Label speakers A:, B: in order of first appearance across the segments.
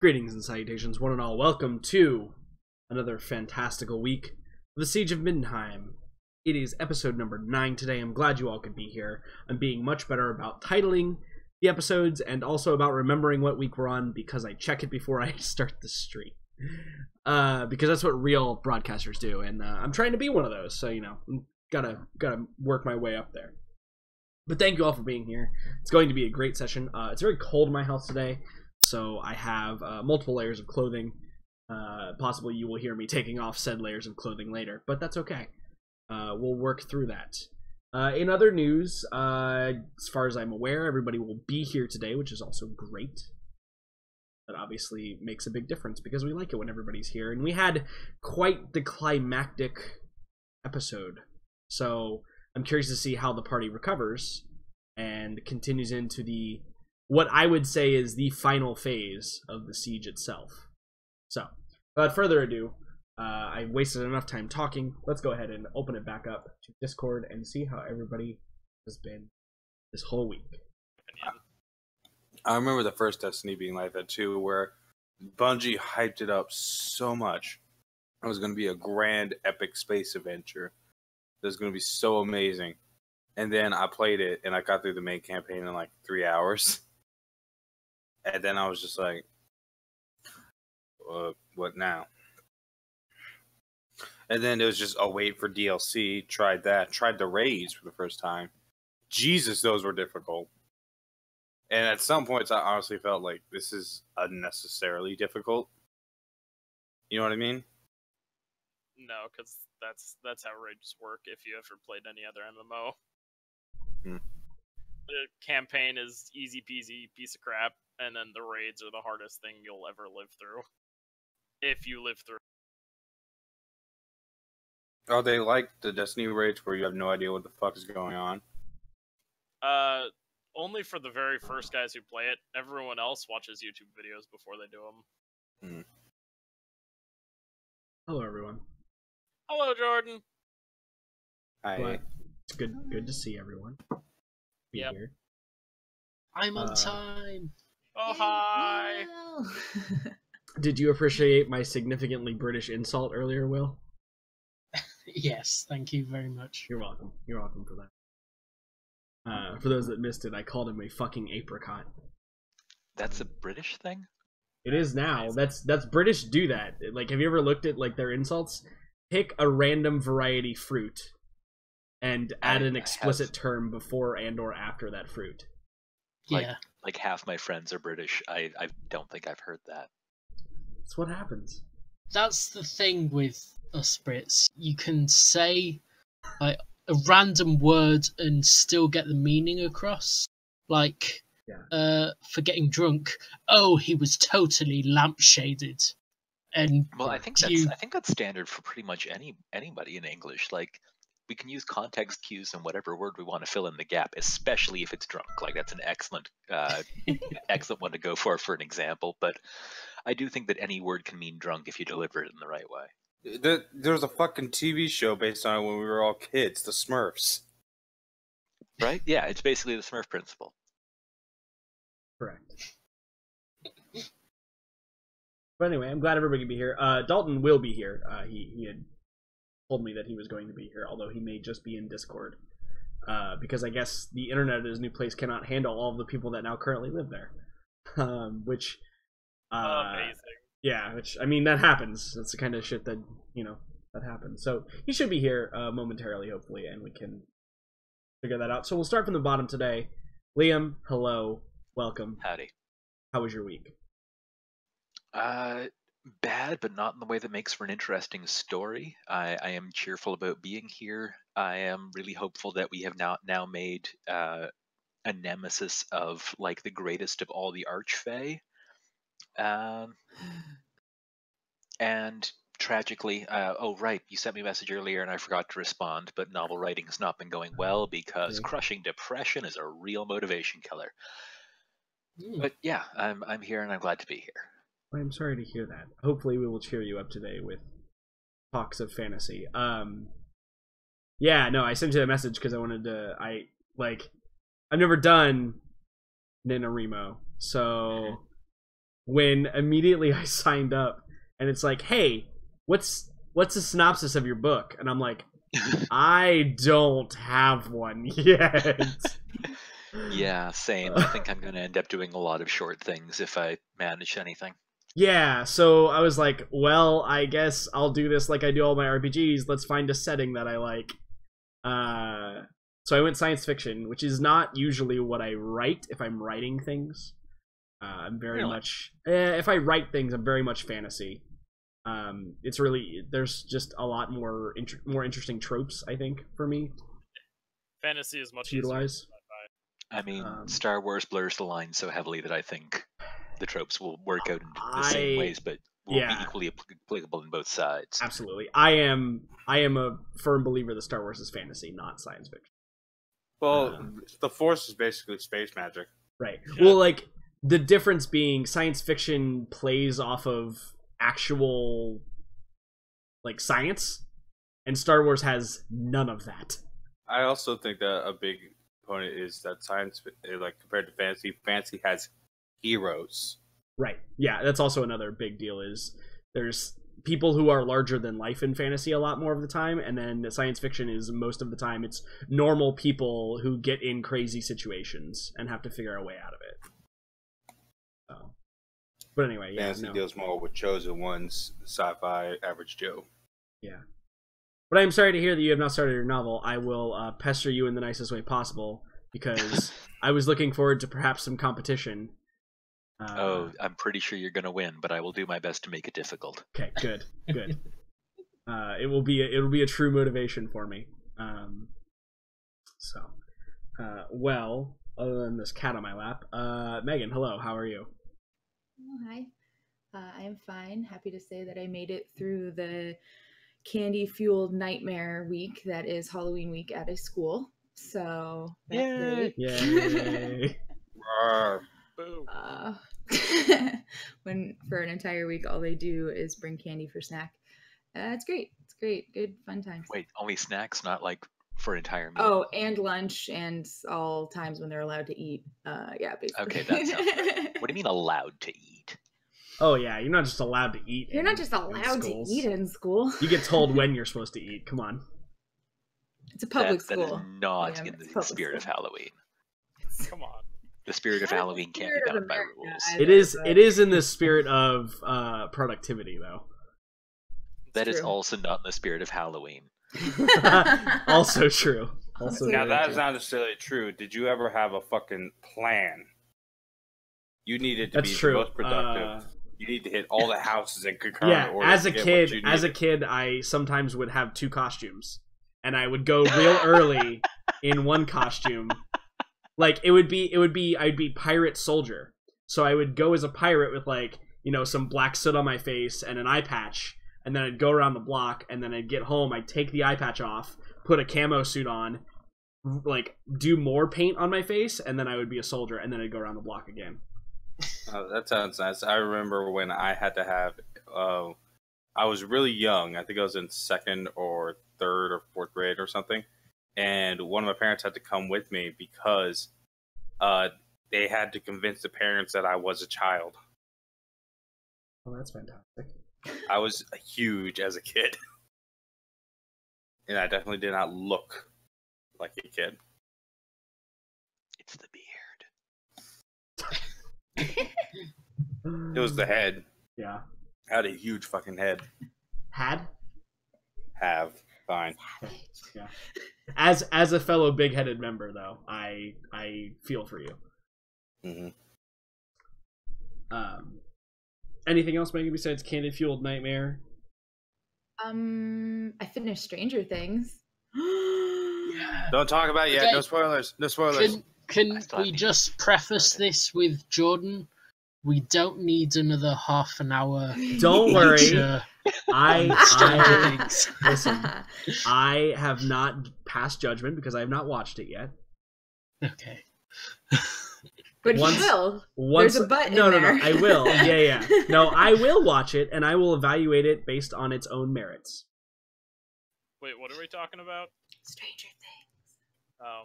A: Greetings and salutations, one and all. Welcome to another fantastical week of the Siege of Middenheim. It is episode number 9 today. I'm glad you all could be here. I'm being much better about titling the episodes and also about remembering what week we're on because I check it before I start the stream. Because that's what real broadcasters do, and I'm trying to be one of those, so, you know, gotta work my way up there. But thank you all for being here. It's going to be a great session. It's very cold in my house today, so I have multiple layers of clothing. Possibly you will hear me taking off said layers of clothing later, but that's okay. We'll work through that. In other news, as far as I'm aware, everybody will be here today, which is also great. That obviously makes a big difference because we like it when everybody's here. And we had quite the climactic episode. So I'm curious to see how the party recovers and continues into the what I would say is the final phase of the siege itself. So, without further ado, I wasted enough time talking. Let's go ahead and open it back up to Discord and see how everybody has been this whole week.
B: I remember the first Destiny being like that too, where Bungie hyped it up so much. It was going to be a grand, epic space adventure. It was going to be so amazing. And then I played it, and I got through the main campaign in like 3 hours. And then I was just like, what now? And then it was just, oh, wait for DLC. Tried that. Tried the raids for the first time. Jesus, those were difficult. And at some points, I honestly felt like this is unnecessarily difficult. You know what I mean?
C: No, because that's how raids work if you ever played any other MMO. The campaign is easy peasy, piece of crap, and then the raids are the hardest thing you'll ever live through. If you live through.
B: Are they like the Destiny raids where you have no idea what the fuck is going on?
C: Only for the very first guys who play it. Everyone else watches YouTube videos before they do them.
A: Hello, everyone.
C: Hello, Jordan.
B: Hi.
A: But it's good to see everyone. Be here.
D: I'm on time.
C: Oh, hi.
A: Did you appreciate my significantly British insult earlier, Will?
D: Yes, thank you very much.
A: You're welcome. You're welcome for that. For those that missed it, I called him a fucking apricot.
E: That's a British thing?
A: It is now. That's British do that. Like, have you ever looked at like their insults? Pick a random variety fruit and add an explicit term before and or after that fruit.
D: Yeah.
E: Like half my friends are British. I don't think I've heard that.
A: That's what happens.
D: That's the thing with us Brits. You can say like a random word and still get the meaning across. Like, for getting drunk. Oh, he was totally lampshaded. And
E: well, I think that's standard for pretty much anybody in English. Like, we can use context cues and whatever word we want to fill in the gap, especially if it's drunk. Like, that's an excellent excellent one to go for an example. But I do think that any word can mean drunk if you deliver it in the right way.
B: There was a fucking TV show based on it when we were all kids, the Smurfs.
E: Right? Yeah, it's basically the Smurf principle.
A: Correct. But anyway, I'm glad everybody can be here. Dalton will be here. He had told me that he was going to be here, although he may just be in Discord. Because I guess the internet at his new place cannot handle all of the people that now currently live there. Which...
C: amazing.
A: Yeah, which, I mean, that happens. That's the kind of shit that, you know, that happens. So, he should be here momentarily, hopefully, and we can figure that out. So, we'll start from the bottom today. Liam, hello. Welcome.
E: Howdy.
A: How was your week?
E: Bad, but not in the way that makes for an interesting story. I am cheerful about being here. I am really hopeful that we have now made a nemesis of, like, the greatest of all the Archfey. And tragically, oh right, you sent me a message earlier and I forgot to respond, but novel writing has not been going well because crushing depression is a real motivation killer. But yeah, I'm here and I'm glad to be here.
A: I'm sorry to hear that. Hopefully we will cheer you up today with talks of fantasy. Yeah, no, I sent you that message because I wanted to, I've never done NaNoWriMo, so when immediately I signed up, and it's like, hey, what's the synopsis of your book? And I'm like, I don't have one yet.
E: Yeah, same. I think I'm going to end up doing a lot of short things if I manage anything.
A: Yeah, so I was like, well, I guess I'll do this like I do all my RPGs. Let's find a setting that I like. So I went science fiction, which is not usually what I write if I'm writing things. I'm very much... if I write things, I'm very much fantasy. It's really... There's just a lot more interesting tropes, I think, for me.
C: Fantasy is much
A: to utilize.
C: easier.
E: I mean, Star Wars blurs the line so heavily that I think the tropes will work out in the same ways, but will be equally applicable in both sides.
A: Absolutely. I am a firm believer that Star Wars is fantasy, not science fiction.
B: Well, the Force is basically space magic.
A: Right. Well, like, the difference being science fiction plays off of actual, like, science, and Star Wars has none of that.
B: I also think that a big component is that science, like, compared to fantasy has heroes.
A: Right. Yeah, that's also another big deal, is there's people who are larger than life in fantasy a lot more of the time, and then science fiction is most of the time it's normal people who get in crazy situations and have to figure a way out of it. So, but anyway, yeah,
B: fantasy deals more with chosen ones, sci-fi, average Joe.
A: Yeah. But I'm sorry to hear that you have not started your novel. I will pester you in the nicest way possible, because I was looking forward to perhaps some competition.
E: I'm pretty sure you're going to win, but I will do my best to make it difficult.
A: Okay, good. It will be a true motivation for me. Well, other than this cat on my lap, Megan, hello. How are you?
F: Oh, hi. I'm fine. Happy to say that I made it through the candy-fueled nightmare week that is Halloween week at a school. So that's great.
A: Yay!
C: Boom.
F: When for an entire week all they do is bring candy for snack. It's great. It's great. Good fun times.
E: Wait, only snacks, not like for an entire meal?
F: Oh, and lunch and all times when they're allowed to eat. Yeah, basically.
E: Okay, that sounds right. What do you mean allowed to eat?
A: Oh yeah, you're not just allowed to eat.
F: You're not just allowed to eat in school.
A: You get told when you're supposed to eat. Come on.
F: It's a public school.
E: That is not in the spirit of Halloween.
C: Come on.
E: The spirit of Halloween can't be bound by rules.
A: It is in the spirit of productivity, though.
E: That is also not in the spirit of Halloween.
A: Also true.
B: Now that is not necessarily true. Did you ever have a fucking plan? You needed to be the most productive. You need to hit all the houses in concurrent order.
A: As a kid, I sometimes would have two costumes, and I would go real early in one costume. Like I'd be pirate soldier. So I would go as a pirate with, like, you know, some black soot on my face and an eye patch, and then I'd go around the block, and then I'd get home, I'd take the eye patch off, put a camo suit on, like, do more paint on my face, and then I would be a soldier, and then I'd go around the block again.
B: Oh, that sounds nice. I remember when I had to have, I was really young. I think I was in 2nd or 3rd or 4th grade or something. And one of my parents had to come with me because they had to convince the parents that I was a child.
A: Oh, that's fantastic.
B: I was huge as a kid. And I definitely did not look like a kid.
E: It's the beard.
B: It was the head.
A: Yeah.
B: I had a huge fucking head.
A: Have.
B: Fine.
A: Yeah. As a fellow big-headed member, though, I feel for you.
B: Mm-hmm.
A: Anything else, Megan, besides candy-fueled nightmare?
F: I finished Stranger Things.
B: Don't talk about it yet.
D: Okay.
B: No spoilers. No spoilers.
D: Can we just preface this with Jordan? We don't need another half an hour.
A: Don't worry.
D: Stranger
A: Listen. I have not passed judgment because I have not watched it yet.
D: Okay.
F: But you will. There's a but in there.
A: No, I will. Yeah. No, I will watch it, and I will evaluate it based on its own merits.
C: Wait, what are we talking about?
F: Stranger Things.
C: Oh.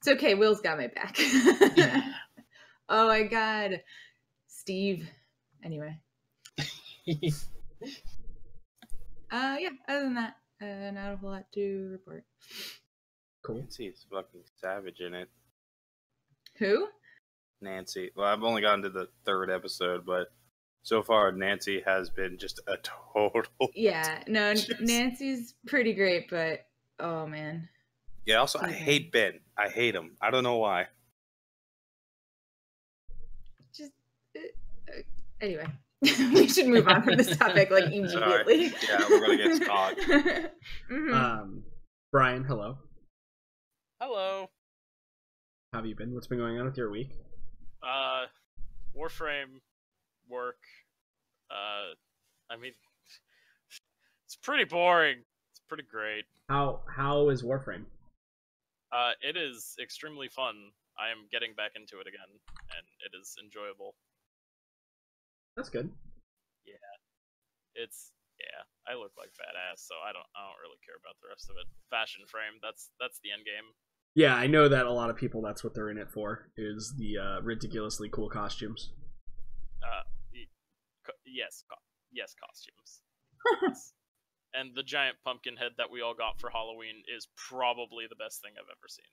F: It's okay. Will's got my back.
D: Yeah.
F: Oh my god. Steve. Anyway. Yeah, other than that, not a whole lot to report.
A: Cool.
B: Nancy's fucking savage in it.
F: Who?
B: Nancy. Well, I've only gotten to the 3rd episode, but so far Nancy has been just a total.
F: Yeah, no, Nancy's pretty great, but oh man.
B: Yeah, also, I hate Ben. I hate him. I don't know why.
F: Just anyway, we should move on from this topic like immediately.
B: Sorry. Yeah, we're gonna get caught.
F: Mm-hmm.
A: Brian, hello.
C: Hello.
A: How have you been? What's been going on with your week?
C: Warframe work. I mean, it's pretty boring. It's pretty great.
A: How is Warframe?
C: It is extremely fun. I am getting back into it again, and it is enjoyable.
A: That's good.
C: Yeah, I look like badass, so I don't really care about the rest of it. Fashion frame, that's the end game.
A: Yeah, I know that a lot of people, that's what they're in it for, is the ridiculously cool costumes.
C: Yes, costumes. Yes. And the giant pumpkin head that we all got for Halloween is probably the best thing I've ever seen.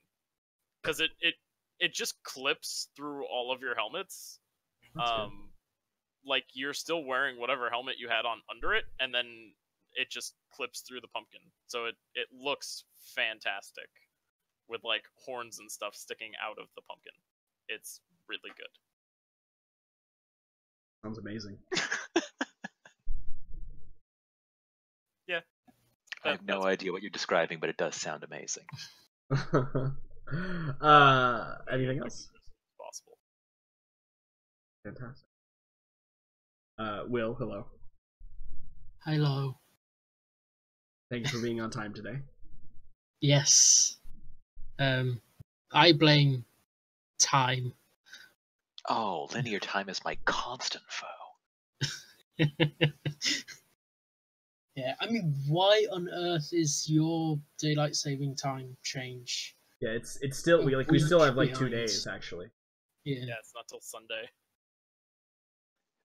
C: Because it just clips through all of your helmets. Like, you're still wearing whatever helmet you had on under it, and then it just clips through the pumpkin. So it looks fantastic. With, like, horns and stuff sticking out of the pumpkin. It's really good.
A: Sounds amazing.
C: Yeah.
E: I have no idea what you're describing, but it does sound amazing.
A: Anything else?
C: Possible.
A: Fantastic. Will, hello.
D: Hello.
A: Thank you for being on time today.
D: Yes. I blame time.
E: Oh, linear time is my constant foe.
D: Yeah, I mean, why on earth is your daylight saving time change?
A: Yeah, it's still we still have like 2
D: behind.
A: days actually.
D: Yeah.
C: Yeah, it's not till Sunday.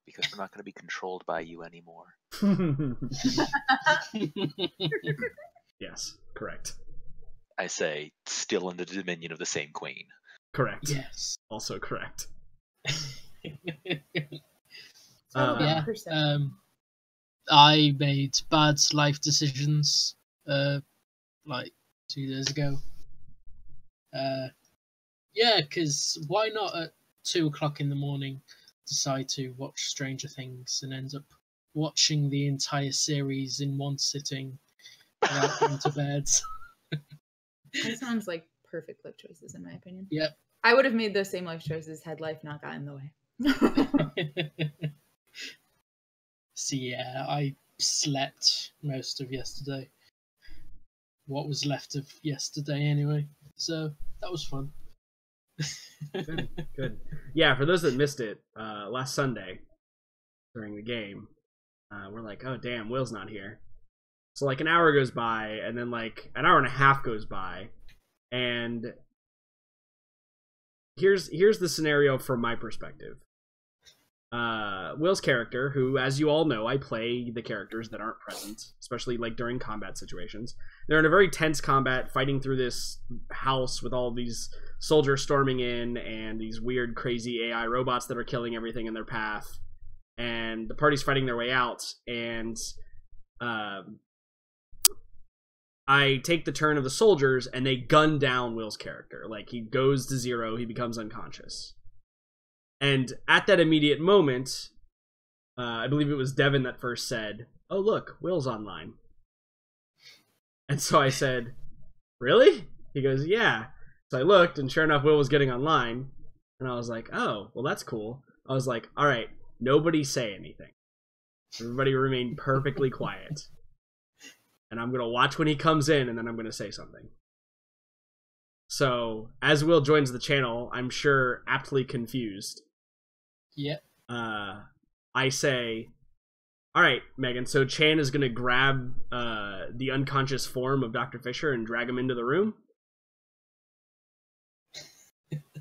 E: Because we're not going to be controlled by you anymore.
A: Yes, correct.
E: I say, still in the dominion of the same queen.
A: Correct.
D: Yes.
A: Also correct.
D: Yeah. I made bad life decisions, like 2 days ago. Yeah, because why not at 2 o'clock in the morning decide to watch Stranger Things and end up watching the entire series in one sitting without going to bed?
F: That sounds like perfect life choices, in my opinion.
D: Yep.
F: I would have made those same life choices had life not gotten in the way.
D: So yeah, I slept most of yesterday. What was left of yesterday anyway. So that was fun.
A: Good. Yeah, for those that missed it, last Sunday during the game, we're like, oh damn, Will's not here. So like an hour goes by, and then like an hour and a half goes by, and here's the scenario from my perspective. Will's character, who, as you all know, I play the characters that aren't present, especially like during combat situations. They're in a very tense combat, fighting through this house with all these soldiers storming in and these weird, crazy AI robots that are killing everything in their path. And the party's fighting their way out, and I take the turn of the soldiers, and they gun down Will's character. Like, he goes to zero, he becomes unconscious. And at that immediate moment, I believe it was Devin that first said, oh look, Will's online. And so I said, really? He goes, yeah. So I looked, and sure enough, Will was getting online. And I was like, oh, well, that's cool. I was like, all right, nobody say anything. Everybody remain perfectly quiet. And I'm going to watch when he comes in, and then I'm going to say something. So, as Will joins the channel, I'm sure aptly confused.
D: Yep.
A: I say, alright, Megan, so Chan is going to grab the unconscious form of Dr. Fisher and drag him into the room?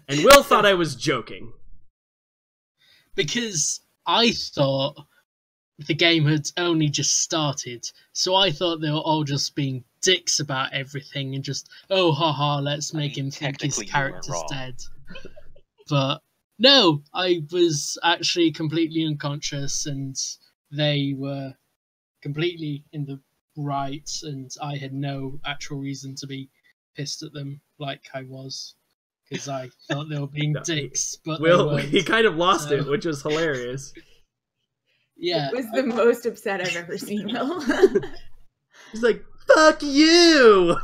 A: And Will thought I was joking.
D: because I thought the game had only just started, so I thought they were all just being dicks about everything and just, oh, haha, let's make him think his
E: technically you weren't
D: character's
E: wrong.
D: dead. But no, I was actually completely unconscious, and they were completely in the right, and I had no actual reason to be pissed at them like I was, because I thought they were being dicks, but they
A: Will,
D: weren't.
A: he kind of lost
D: So-
A: it, which was hilarious.
D: Yeah,
F: It was the most upset I've ever seen Will.
A: He's like, fuck you!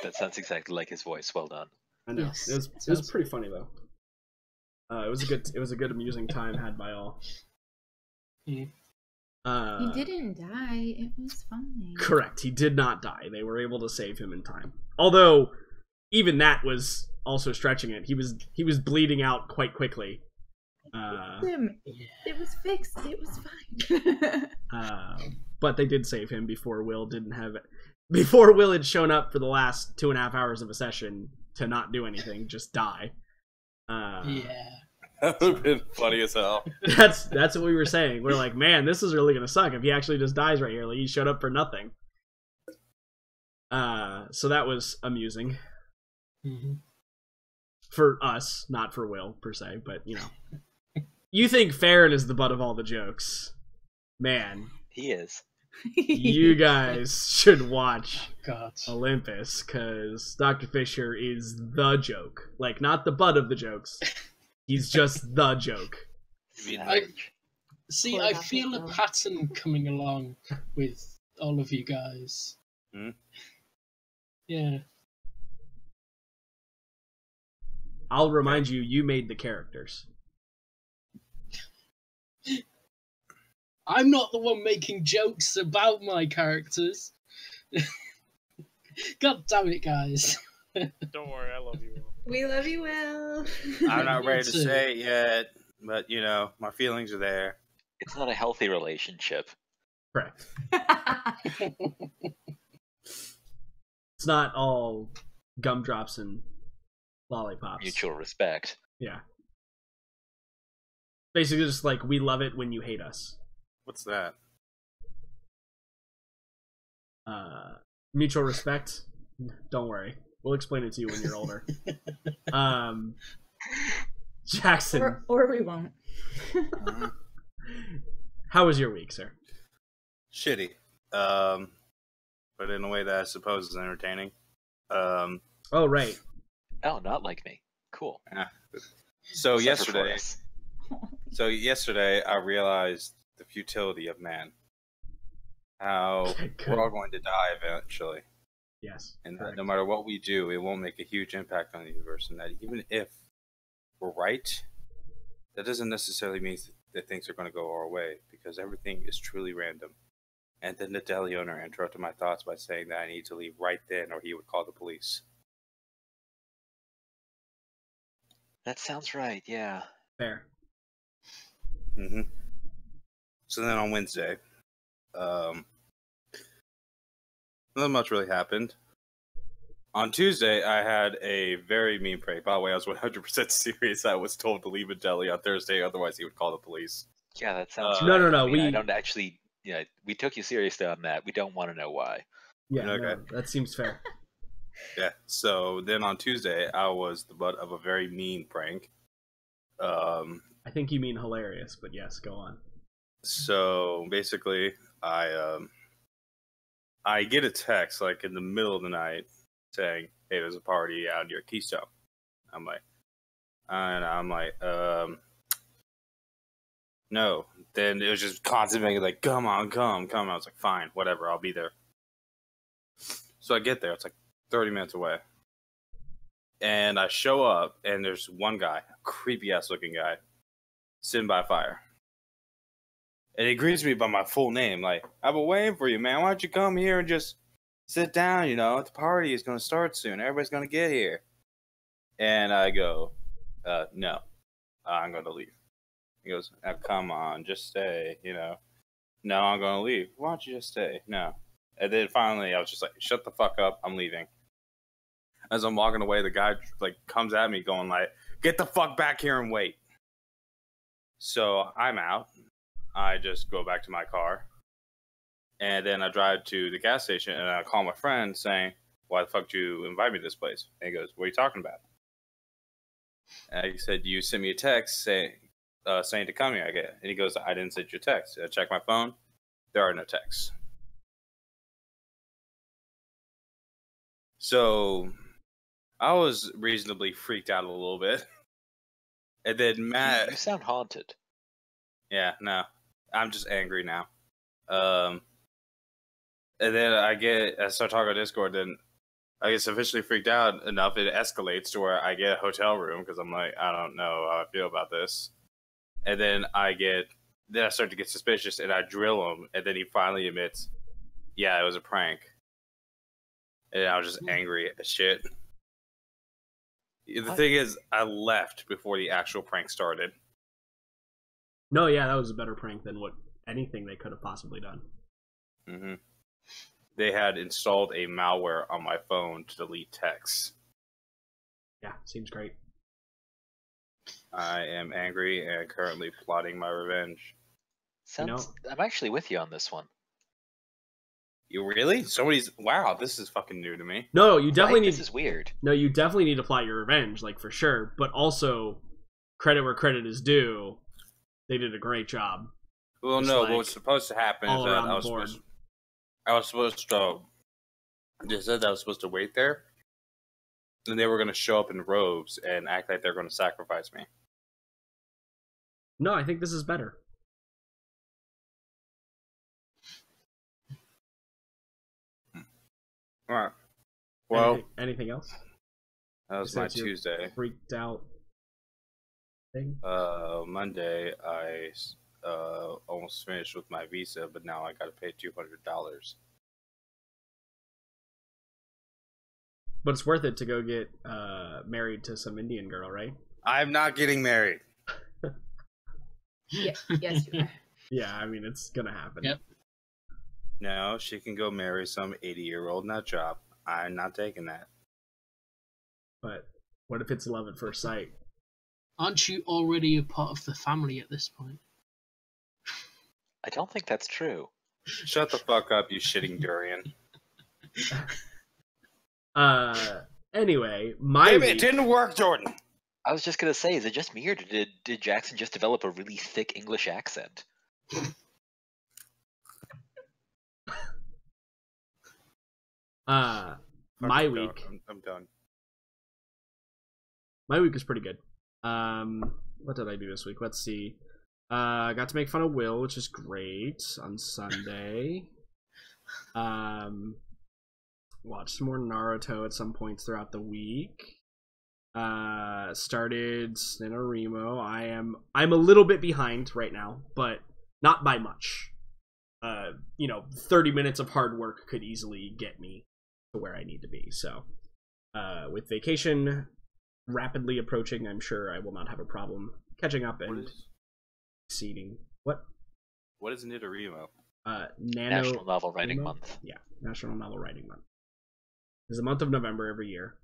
E: That sounds exactly like his voice. Well done.
A: I know.
D: Yes,
A: It was pretty funny though. It was a good amusing time had by all.
D: Yeah.
F: He didn't die. It was fine.
A: Correct. He did not die. They were able to save him in time. Although, even that was also stretching it. He was bleeding out quite quickly.
F: It was fixed. It was fine.
A: But they did save him before Will before Will had shown up for the last 2.5 hours of a session to not do anything, just die.
D: Yeah.
B: That would have been funny as hell.
A: That's what we were saying. We're like, man, this is really gonna suck if he actually just dies right here. Like he showed up for nothing. So that was amusing.
D: Mm-hmm.
A: For us, not for Will per se, but you know. You think Farron is the butt of all the jokes. Man,
E: He is.
A: you guys should watch
D: God.
A: Olympus, because Dr. Fisher is the joke. Like, not the butt of the jokes. He's just the joke.
E: You mean,
D: See,
F: Poor
D: I
F: Dr.
D: feel a
F: Phil.
D: pattern coming along with all of you guys.
B: Hmm?
D: Yeah.
A: I'll remind you, you made the characters.
D: I'm not the one making jokes about my characters. God damn it, guys.
C: Don't worry, I love you. Will.
F: We love you, Will.
B: I'm not
D: Me
B: ready to
D: too.
B: say it yet, but you know, my feelings are there.
E: it's not a healthy relationship.
A: Correct. It's not all gumdrops and lollipops.
E: Mutual respect.
A: Yeah. Basically just like, we love it when you hate us.
B: What's that?
A: Mutual respect. Don't worry. We'll explain it to you when you're older. Jackson,
F: or we won't.
A: how was your week, sir?
B: Shitty. But in a way that I suppose is entertaining.
A: Oh, right.
E: Oh, not like me. Cool.
B: So
E: Except for
B: yesterday, I realized the futility of man. How
A: Good.
B: we're all going to die eventually,
A: Yes.
B: and that
A: correct.
B: no matter what we do, it won't make a huge impact on the universe. And that even if we're right, that doesn't necessarily mean that things are going to go our way, because everything is truly random. And then the deli owner interrupted my thoughts by saying that I need to leave right then, or he would call the police.
E: That sounds right, yeah.
A: Fair.
B: Mm-hmm. So then on Wednesday, nothing much really happened. On Tuesday, I had a very mean prank. By the way, I was 100% serious. I was told to leave a deli on Thursday, otherwise he would call the police.
E: Yeah, that sounds
B: No,
E: right.
A: no,
E: I mean, I
A: we-
E: don't actually... Yeah, we took you seriously on that. We don't want to know why.
A: Yeah,
B: Okay.
A: no, that seems fair.
B: Yeah. So then on Tuesday, I was the butt of a very mean prank.
A: I think you mean hilarious, but yes, go on.
B: So basically, I get a text like in the middle of the night saying, "Hey, there's a party out near Keystone." I'm like, no. Then it was just constantly like, "Come on, come." I was like, "Fine, whatever, I'll be there." So I get there. It's like 30 minutes away, and I show up, and there's one guy, a creepy ass looking guy, sitting by a fire. And he greets me by my full name, like, "I've been waiting for you, man. Why don't you come here and just sit down, you know? The party is going to start soon. Everybody's going to get here." And I go, "No, I'm going to leave." He goes, "Now, come on, just stay, you know." "No, I'm going to leave." "Why don't you just stay?" "No." And then finally, I was just like, "Shut the fuck up. I'm leaving." As I'm walking away, the guy like comes at me going like, "Get the fuck back here and wait." So I'm out. I just go back to my car. And then I drive to the gas station and I call my friend saying, "Why the fuck did you invite me to this place?" And he goes, "What are you talking about?" And I said, "You sent me a text saying to come here." And he goes, "I didn't send you a text." I check my phone. There are no texts. So I was reasonably freaked out a little bit. And then Matt...
E: You sound haunted.
B: Yeah, no. I'm just angry now. And then I start talking on Discord, and I get sufficiently freaked out enough, it escalates to where I get a hotel room, because I'm like, I don't know how I feel about this. And then I start to get suspicious, and I drill him, and then he finally admits, yeah, it was a prank. And I was just angry as shit. The thing is, I left before the actual prank started.
A: No, yeah, that was a better prank than anything they could have possibly done.
B: Mm-hmm. They had installed a malware on my phone to delete texts.
A: Yeah, seems great.
B: I am angry and currently plotting my revenge.
E: I'm actually with you on this one.
B: You really? Wow, this is fucking new to me.
A: No, you definitely need.
E: This is weird.
A: No, you definitely need to plot your revenge, like for sure. But also, credit where credit is due. They did a great job.
B: Well,
A: Just
B: no,
A: like,
B: what's supposed to happen is that I was supposed to. They said that I was supposed to wait there, and they were going to show up in robes and act like they're going to sacrifice me.
A: No, I think this is better.
B: All right. Well,
A: anything else?
B: That was my Tuesday.
A: Freaked out thing.
B: Monday, I almost finished with my visa, but now I got to pay $200.
A: But it's worth it to go get married to some Indian girl, right?
B: I'm not getting married.
F: Yes, you are.
A: Yeah, I mean, it's gonna happen.
D: Yep.
B: No, she can go marry some 80-year-old nut job. I'm not taking that.
A: But what if it's love at first sight?
D: Aren't you already a part of the family at this point?
E: I don't think that's true.
B: Shut the fuck up, you shitting durian.
A: Anyway,
B: it didn't work, Jordan.
E: I was just gonna say, is it just me, or did Jackson just develop a really thick English accent?
A: My week.
B: I'm done.
A: My week was pretty good. What did I do this week? Let's see. I got to make fun of Will, which is great, on Sunday. Watched some more Naruto at some points throughout the week. Started NaNoWriMo. I'm a little bit behind right now, but not by much. 30 minutes of hard work could easily get me to where I need to be. So, with vacation rapidly approaching, I'm sure I will not have a problem catching up and exceeding. What
B: is NaNoWriMo?
E: National Novel Writing Month.
A: Yeah, National Novel Writing Month. It's the month of November every year,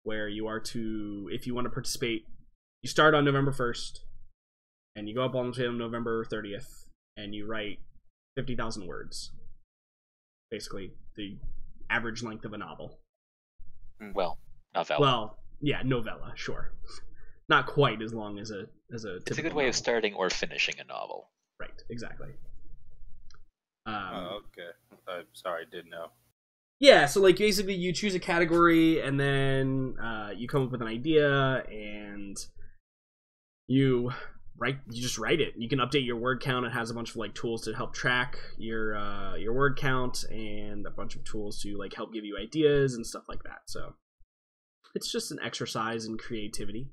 A: where you are to, if you want to participate, you start on November 1st, and you go up until November 30th, and you write 50,000 words. Basically, the average length of a novel.
E: Well, novella.
A: Well, yeah, novella, sure. Not quite as long as a
E: It's a good way of starting or finishing a novel.
A: Right, exactly.
B: Okay. I'm sorry, I didn't know.
A: Yeah, so like basically you choose a category and then you come up with an idea and you just write it. You can update your word count. It has a bunch of like tools to help track your word count and a bunch of tools to like help give you ideas and stuff like that. So it's just an exercise in creativity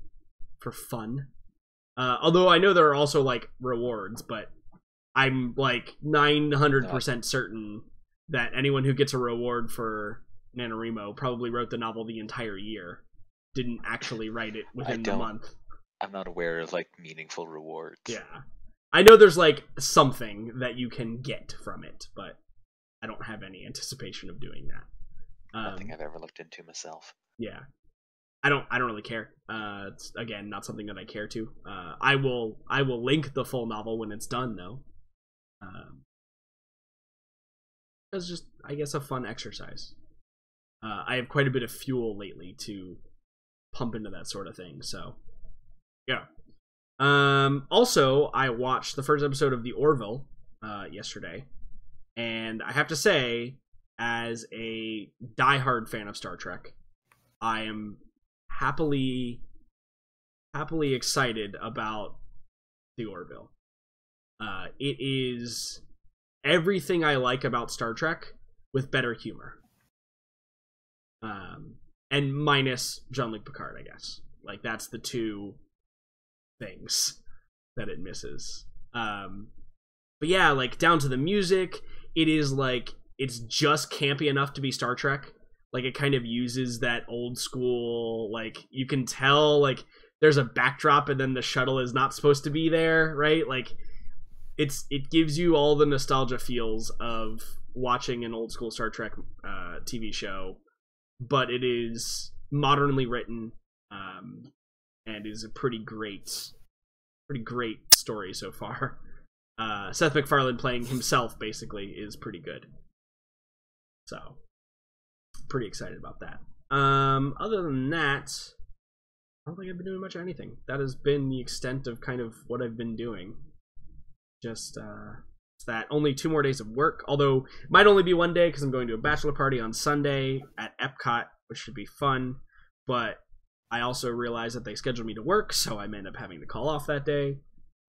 A: for fun. Although I know there are also like rewards, but I'm like 900% certain that anyone who gets a reward for NaNoWriMo probably wrote the novel the entire year, didn't actually write it within the month.
E: I'm not aware of like meaningful rewards.
A: Yeah, I know there's like something that you can get from it, but I don't have any anticipation of doing that.
E: Nothing I've ever looked into myself.
A: Yeah. I don't really care. It's again not something that I care to. I will link the full novel when it's done though. It's just, I guess, a fun exercise. I have quite a bit of fuel lately to pump into that sort of thing, so yeah. Also, I watched the first episode of The Orville yesterday, and I have to say, as a diehard fan of Star Trek, I am happily excited about The Orville. It is everything I like about Star Trek with better humor. And minus Jean-Luc Picard, I guess. Like, that's the two things that it misses. But yeah, like, down to the music, it is like, it's just campy enough to be Star Trek. Like, it kind of uses that old school, like, you can tell, like, there's a backdrop and then the shuttle is not supposed to be there, right? Like, it gives you all the nostalgia feels of watching an old school Star Trek TV show, but it is modernly written, and is a pretty great story so far. Seth MacFarlane playing himself basically is pretty good, so pretty excited about that. Other than that, I don't think I've been doing much of anything. That has been the extent of kind of what I've been doing. Just it's that only 2 more days of work, although it might only be 1 day because I'm going to a bachelor party on Sunday at Epcot, which should be fun. But I also realize that they scheduled me to work, so I may end up having to call off that day.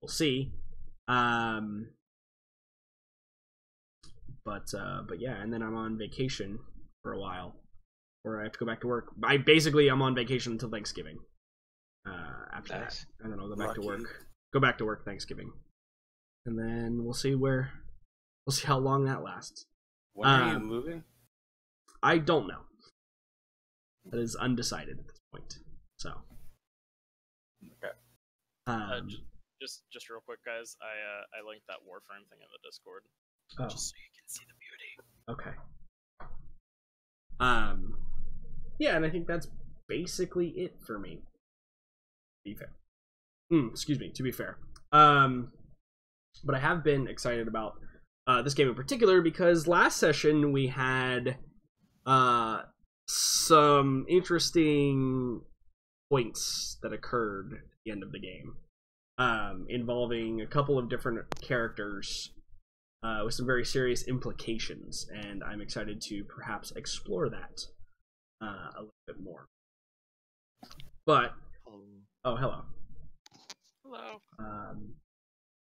A: We'll see. But yeah, and then I'm on vacation for a while, where I have to go back to work. I'm on vacation until Thanksgiving. After that, and then I'll go back to work. Go back to work Thanksgiving, and then we'll see how long that lasts.
B: When are you moving?
A: I don't know. That is undecided at this point. So,
B: okay.
C: Just real quick, guys. I linked that Warframe thing in the Discord, just so you can see the beauty.
A: Okay. Yeah, and I think that's basically it for me. To be fair. To be fair. But I have been excited about this game in particular because last session we had some interesting points that occurred at the end of the game, involving a couple of different characters with some very serious implications, and I'm excited to perhaps explore that a little bit more. But oh, hello.
C: Hello.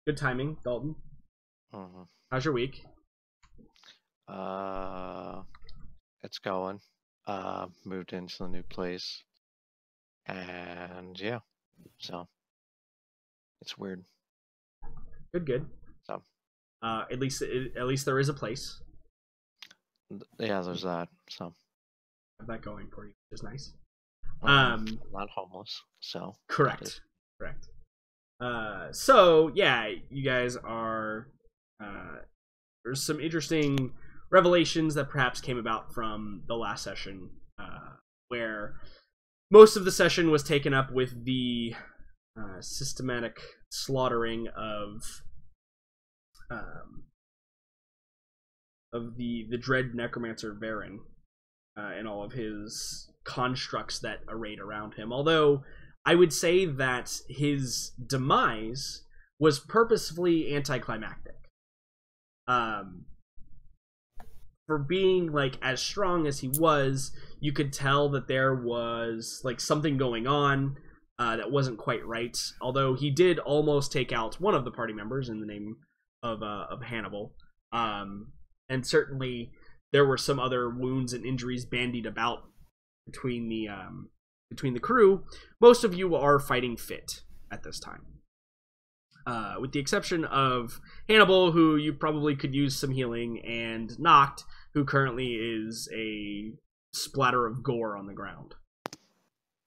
A: Good timing, Dalton.
G: Mm-hmm.
A: How's your week?
G: It's going. Moved into the new place, and yeah, so it's weird.
A: Good.
G: So,
A: at least there is a place.
G: Yeah, there's that. So,
A: have that going for you, which is nice.
G: Not homeless. So
A: correct. So yeah, you guys are. There's some interesting revelations that perhaps came about from the last session, where most of the session was taken up with the systematic slaughtering of the dread necromancer Varen and all of his constructs that arrayed around him. Although I would say that his demise was purposefully anticlimactic. For being like as strong as he was, you could tell that there was like something going on that wasn't quite right. Although he did almost take out one of the party members in the name of Hannibal, and certainly there were some other wounds and injuries bandied about between the crew. Most of you are fighting fit at this time, with the exception of Hannibal, who you probably could use some healing, and Noct, who currently is a splatter of gore on the ground.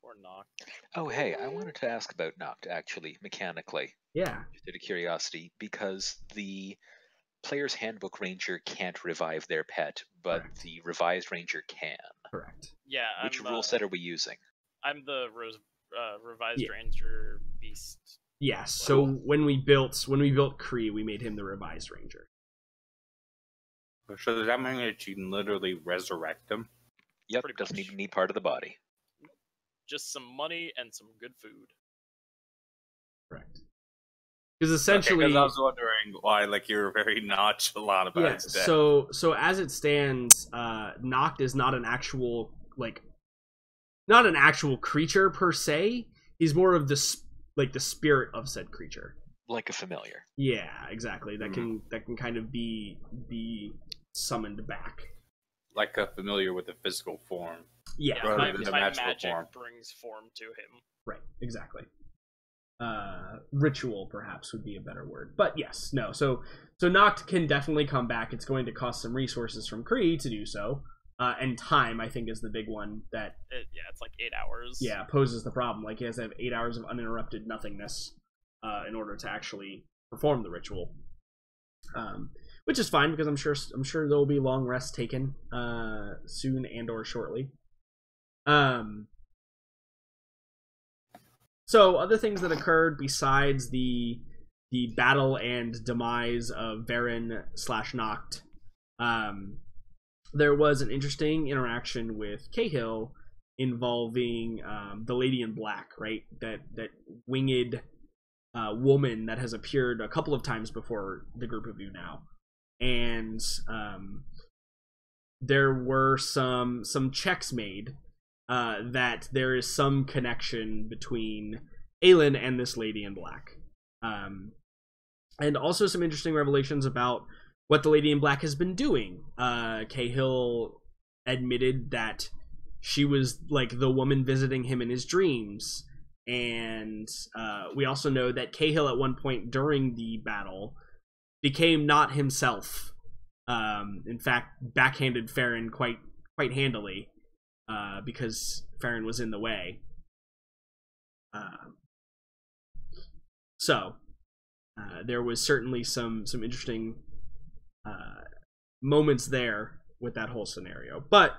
C: Poor Noct.
E: Oh, hey, I wanted to ask about Noct, actually, mechanically.
A: Yeah.
E: Just out of curiosity, because the player's handbook ranger can't revive their pet, but the revised ranger can.
A: Correct.
C: Yeah.
E: Which rule set are we using?
C: I'm the revised
A: Yeah.
C: ranger beast.
A: Yes. So when we built Kree, we made him the revised ranger.
B: So does that mean that you can literally resurrect them?
E: Yep,
C: Pretty
E: doesn't
C: much.
E: even need part of the body.
C: Just some money and some good food.
A: Correct. Because essentially,
B: Okay, 'cause I was wondering why, like, you were very nonchalant about his death.
A: So as it stands, Noct is not an actual not an actual creature per se. He's more of the spirit of said creature.
E: Like a familiar.
A: Yeah, exactly. That can kind of be summoned back.
B: Like a familiar with a physical form.
A: Yeah,
C: Yeah,
B: rather
C: my,
B: than the
C: my
B: magical
C: magic
B: form.
C: brings form to him.
A: right, exactly. Ritual perhaps would be a better word, but yes, no. So Noct can definitely come back. It's going to cost some resources from Kree to do so, and time I think is the big one that
C: It's like 8 hours.
A: poses the problem. Like he has to have 8 hours of uninterrupted nothingness in order to actually perform the ritual, which is fine because I'm sure there will be long rests taken soon and or shortly. So other things that occurred besides the battle and demise of Varen / Noct, there was an interesting interaction with Cahill involving the Lady in Black, right? That winged woman that has appeared a couple of times before the group of you now, and there were some checks made that there is some connection between Aelin and this Lady in Black, and also some interesting revelations about what the Lady in Black has been doing. Cahill admitted that she was like the woman visiting him in his dreams, and we also know that Cahill at one point during the battle became not himself. In fact, backhanded Farron quite handily because Farron was in the way. So there was certainly some interesting moments there with that whole scenario. But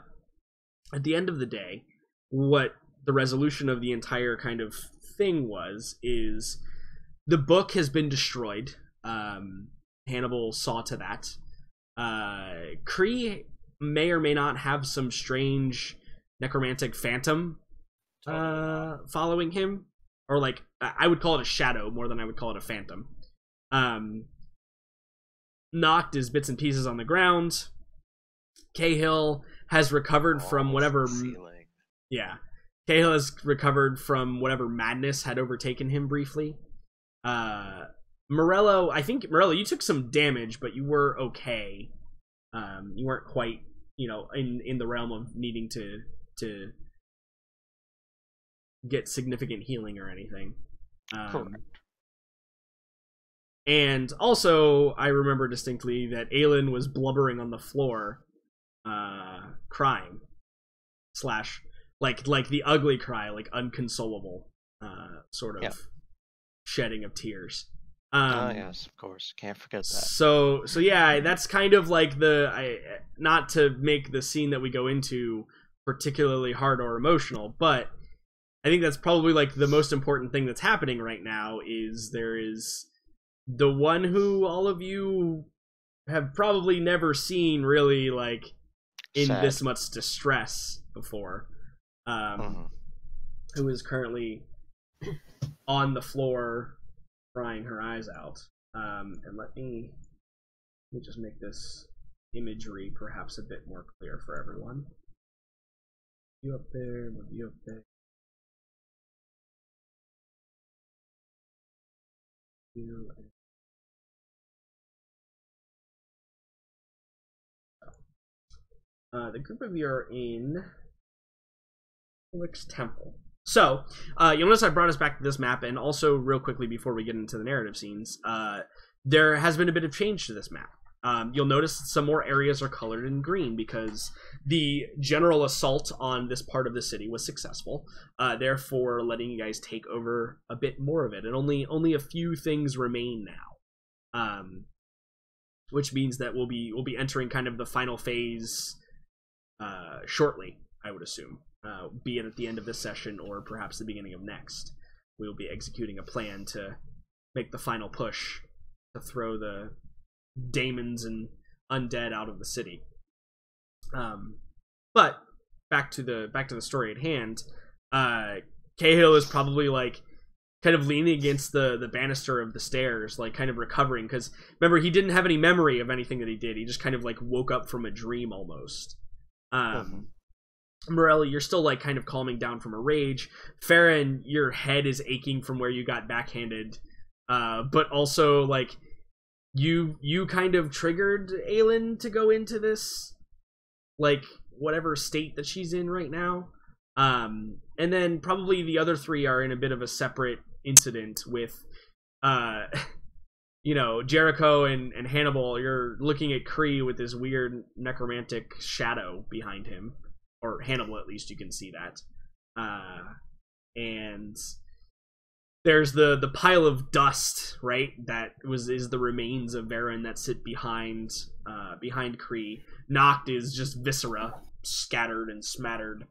A: at the end of the day, what the resolution of the entire kind of thing is the book has been destroyed. Hannibal saw to that. Kree may or may not have some strange necromantic phantom following him, or like I would call it a shadow more than I would call it a phantom. Knocked is bits and pieces on the ground. Cahill has recovered from whatever. Yeah, Cahill has recovered from whatever madness had overtaken him briefly. Morello, you took some damage, but you were okay. You weren't quite, in the realm of needing to get significant healing or anything. And also, I remember distinctly that Aelin was blubbering on the floor, crying, / like the ugly cry, like unconsolable, sort of shedding of tears.
G: Yes, of course, can't forget that.
A: So yeah, that's kind of like not to make the scene that we go into particularly hard or emotional, but I think that's probably like the most important thing that's happening right now is there is the one who all of you have probably never seen really like in
G: Sad.
A: this much distress before, who is currently on the floor crying her eyes out. And let me just make this imagery perhaps a bit more clear for everyone. You up there, you up there. The group of you are in Felix Temple. So, you'll notice I brought us back to this map, and also real quickly before we get into the narrative scenes, there has been a bit of change to this map. You'll notice some more areas are colored in green because the general assault on this part of the city was successful, therefore letting you guys take over a bit more of it, and only a few things remain now, which means that we'll be entering kind of the final phase shortly. I would assume, be it at the end of this session or perhaps the beginning of next. We will be executing a plan to make the final push to throw the daemons and undead out of the city. But back to the story at hand. Cahill is probably like kind of leaning against the banister of the stairs, like kind of recovering, because remember, he didn't have any memory of anything that he did. He just kind of like woke up from a dream almost. Morelli, you're still like kind of calming down from a rage. Farron, your head is aching from where you got backhanded, but also like you kind of triggered Aelin to go into this like whatever state that she's in right now. And then probably the other three are in a bit of a separate incident with Jericho and Hannibal. You're looking at Kree with this weird necromantic shadow behind him, or Hannibal, at least you can see that. And there's the pile of dust, right? That is the remains of Varen that sit behind Kree. Noct is just viscera scattered and smattered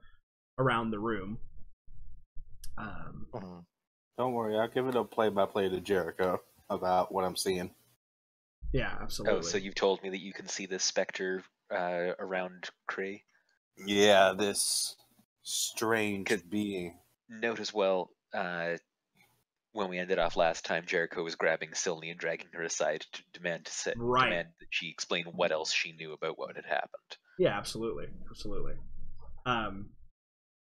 A: around the room.
B: Don't worry, I'll give it a play-by-play to Jericho about what I'm seeing.
A: Yeah, absolutely.
E: Oh, so you've told me that you can see this specter around Kree?
B: Yeah, this strange being.
E: Note as well, when we ended off last time, Jericho was grabbing Sylvie and dragging her aside to demand that she explain what else she knew about what had happened.
A: Yeah, absolutely.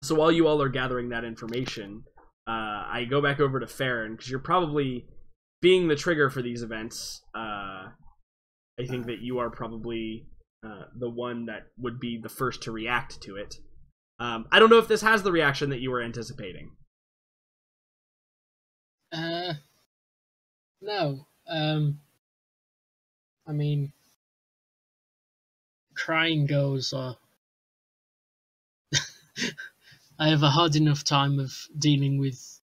A: So while you all are gathering that information, I go back over to Farron, because you're probably being the trigger for these events. I think that you are probably the one that would be the first to react to it. I don't know if this has the reaction that you were anticipating.
D: No. I mean, crying girls are... I have a hard enough time of dealing with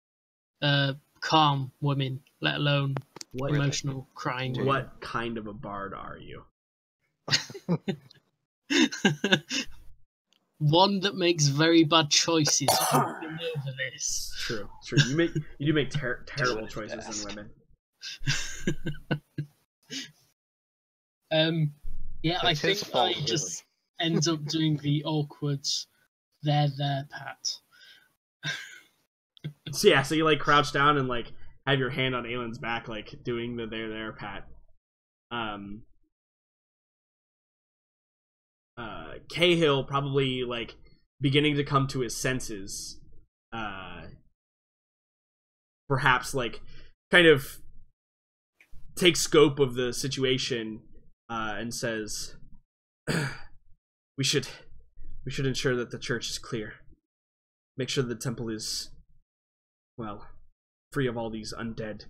D: calm women, let alone emotional crying women.
A: What kind of a bard are you?
D: One that makes very bad choices. I've been over this.
A: It's true. You do make terrible choices in
D: women. Yeah, I think I just end up doing the awkward there, Pat.
A: So you like crouch down and like have your hand on Aelin's back, like doing the there, Pat. Cahill probably like beginning to come to his senses, perhaps like kind of takes scope of the situation, and says, we should ensure that the church is clear. Make sure the temple is, well, free of all these undead.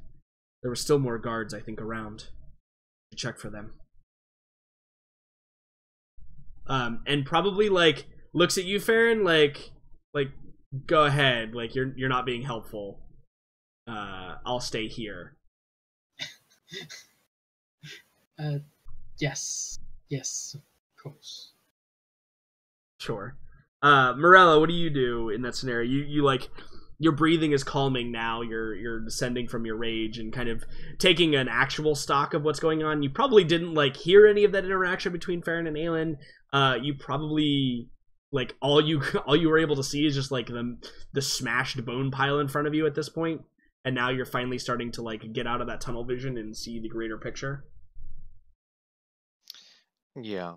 A: There were still more guards, I think, around. To check for them. And probably like looks at you, Farron, like go ahead, like you're not being helpful. I'll stay here.
D: Yes, of course.
A: Sure. Morella, what do you do in that scenario? You like, your breathing is calming now. You're descending from your rage and kind of taking an actual stock of what's going on. You probably didn't like hear any of that interaction between Farron and Aelin. You probably like all you were able to see is just like the smashed bone pile in front of you at this point, and now you're finally starting to like get out of that tunnel vision and see the greater picture.
G: Yeah.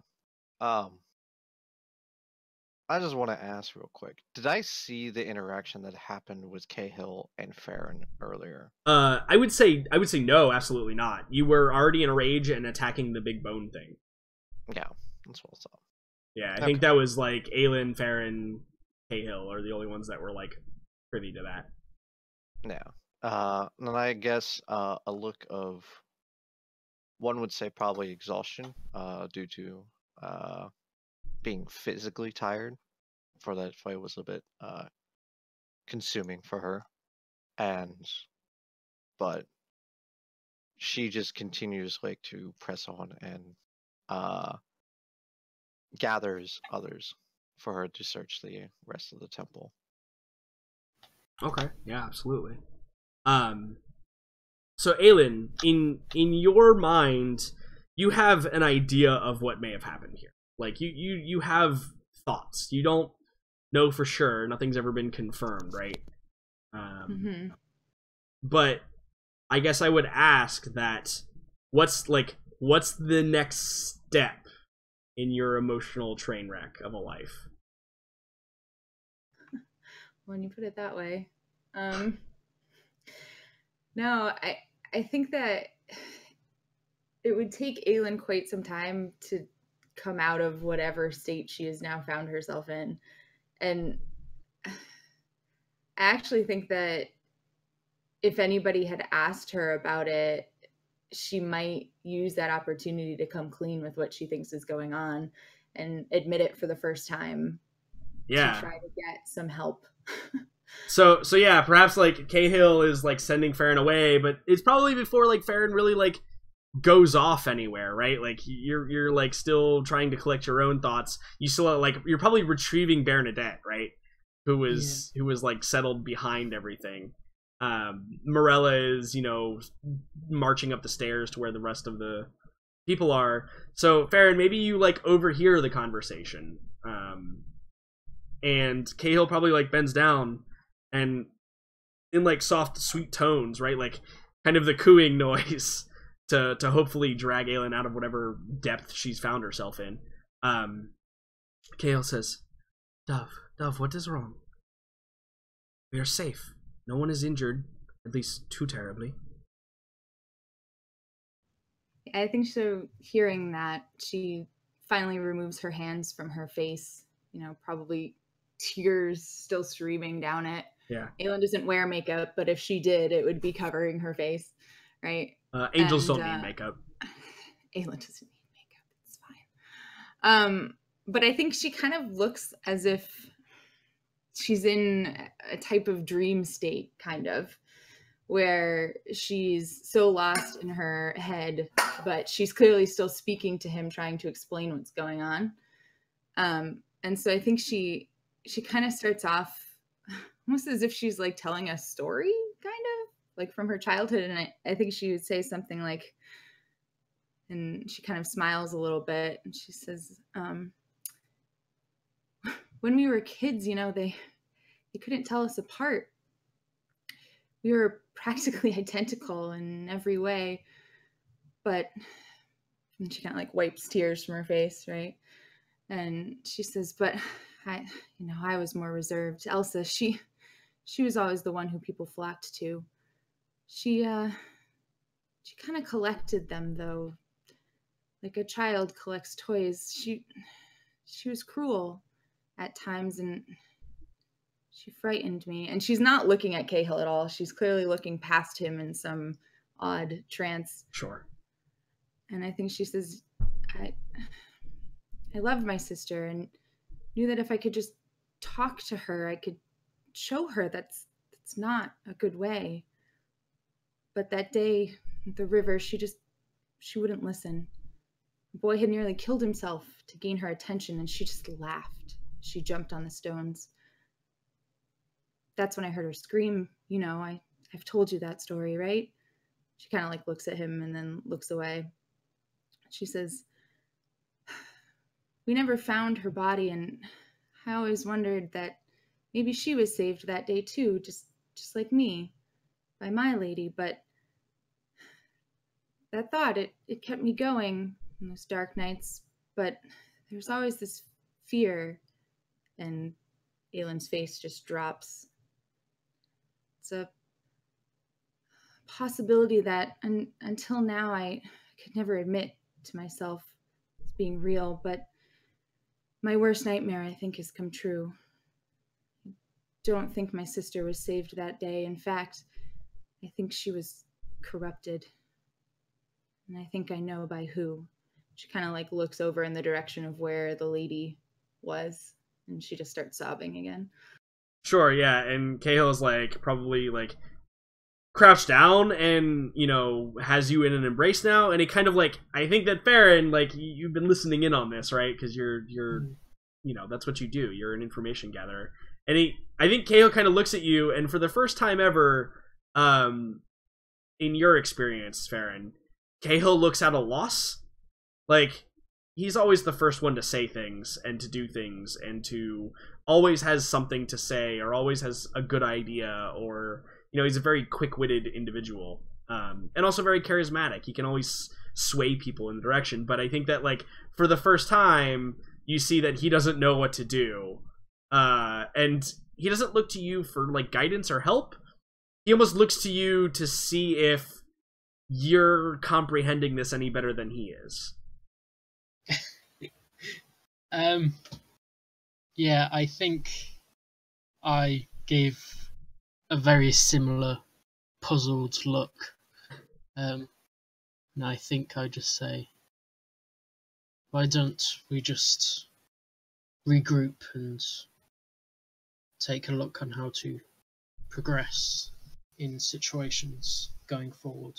G: I just want to ask real quick. Did I see the interaction that happened with Cahill and Farron earlier?
A: I would say no, absolutely not. You were already in a rage and attacking the big bone thing.
G: Yeah, that's what I saw.
A: Yeah, I think that was like Aelin, Farron, Cahill are the only ones that were like privy to that.
G: Yeah. And I guess a look of, one would say probably exhaustion, due to being physically tired, for that fight was a bit consuming for her, but she just continues like to press on and gathers others for her to search the rest of the temple.
A: Okay, yeah, absolutely. So Aelin, in your mind, you have an idea of what may have happened here. Like you have thoughts. You don't know for sure. Nothing's ever been confirmed, right? But I guess I would ask that what's the next step in your emotional train wreck of a life?
F: When you put it that way. No, I think that it would take Aelin quite some time to come out of whatever state she has now found herself in. And I actually think that if anybody had asked her about it, she might use that opportunity to come clean with what she thinks is going on and admit it for the first time.
A: Yeah.
F: To try to get some help.
A: So yeah, perhaps like Cahill is like sending Farron away, but it's probably before like Farron really like goes off anywhere, right? Like you're like still trying to collect your own thoughts. You still like you're probably retrieving Bernadette, right? Who was like settled behind everything. Morella is, marching up the stairs to where the rest of the people are. So Farron, maybe you like overhear the conversation. And Cahill probably like bends down and in like soft, sweet tones, right? Like kind of the cooing noise to hopefully drag Aelin out of whatever depth she's found herself in. Cahill says, Dove, what is wrong? We are safe. No one is injured, at least too terribly.
F: I think so. Hearing that, she finally removes her hands from her face, probably tears still streaming down it.
A: Yeah.
F: Aelin doesn't wear makeup, but if she did, it would be covering her face, right?
A: Angels don't need makeup.
F: Aelin doesn't need makeup. It's fine. But I think she kind of looks as if she's in a type of dream state, kind of, where she's so lost in her head, but she's clearly still speaking to him, trying to explain what's going on. And so I think she kind of starts off almost as if she's like telling a story, kind of like from her childhood. And I think she would say something like, and she kind of smiles a little bit and she says, when we were kids, they couldn't tell us apart. We were practically identical in every way, but and she kind of like wipes tears from her face, right? And she says, but I was more reserved. Elsa, she was always the one who people flocked to. She kind of collected them, though, like a child collects toys. She was cruel at times, and she frightened me. And she's not looking at Cahill at all. She's clearly looking past him in some odd trance.
A: Sure.
F: And I think she says, I loved my sister and knew that if I could just talk to her, I could show her that's not a good way. But that day at the river, she wouldn't listen. The boy had nearly killed himself to gain her attention, and she just laughed. She jumped on the stones. That's when I heard her scream. I've told you that story, right? She kind of like looks at him and then looks away. She says, we never found her body, and I always wondered that maybe she was saved that day too, just like me, by my lady. But that thought, it kept me going in those dark nights. But there's always this fear, and Aelin's face just drops. It's a possibility that until now I could never admit to myself as being real, but my worst nightmare, I think, has come true. I don't think my sister was saved that day. In fact, I think she was corrupted. And I think I know by who. She kind of like looks over in the direction of where the lady was, and she just starts sobbing again.
A: Sure, yeah, and Cahill's like probably like crouched down and has you in an embrace now, and it kind of like I think that Farron, like you've been listening in on this, right? Because you're that's what you do. You're an information gatherer. And I think Cahill kind of looks at you, and for the first time ever, in your experience, Farron, Cahill looks at a loss. Like, he's always the first one to say things and to do things and to always has something to say or always has a good idea, or he's a very quick-witted individual, and also very charismatic. He can always sway people in the direction. But I think that, like, for the first time, you see that he doesn't know what to do, and he doesn't look to you for like guidance or help. He almost looks to you to see if you're comprehending this any better than he is.
D: Yeah, I think I gave a very similar puzzled look. And I think I just say, why don't we just regroup and take a look on how to progress in situations going forward?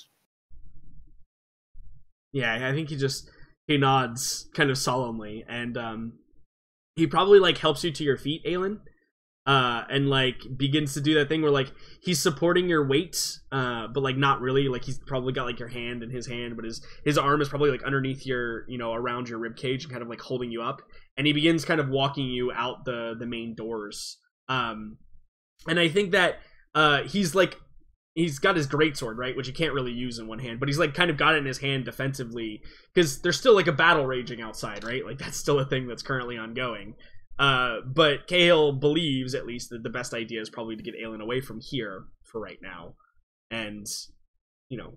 A: Yeah, I think he nods kind of solemnly, and he probably like helps you to your feet, Aelin, and like begins to do that thing where like he's supporting your weight, but like not really. Like he's probably got like your hand in his hand, but his arm is probably like underneath your, around your rib cage and kind of like holding you up. And he begins kind of walking you out the main doors. And I think that he's got his greatsword, right, which he can't really use in one hand, but he's like kind of got it in his hand defensively because there's still like a battle raging outside, right? Like that's still a thing that's currently ongoing. But Cahill believes at least that the best idea is probably to get Aelin away from here for right now, and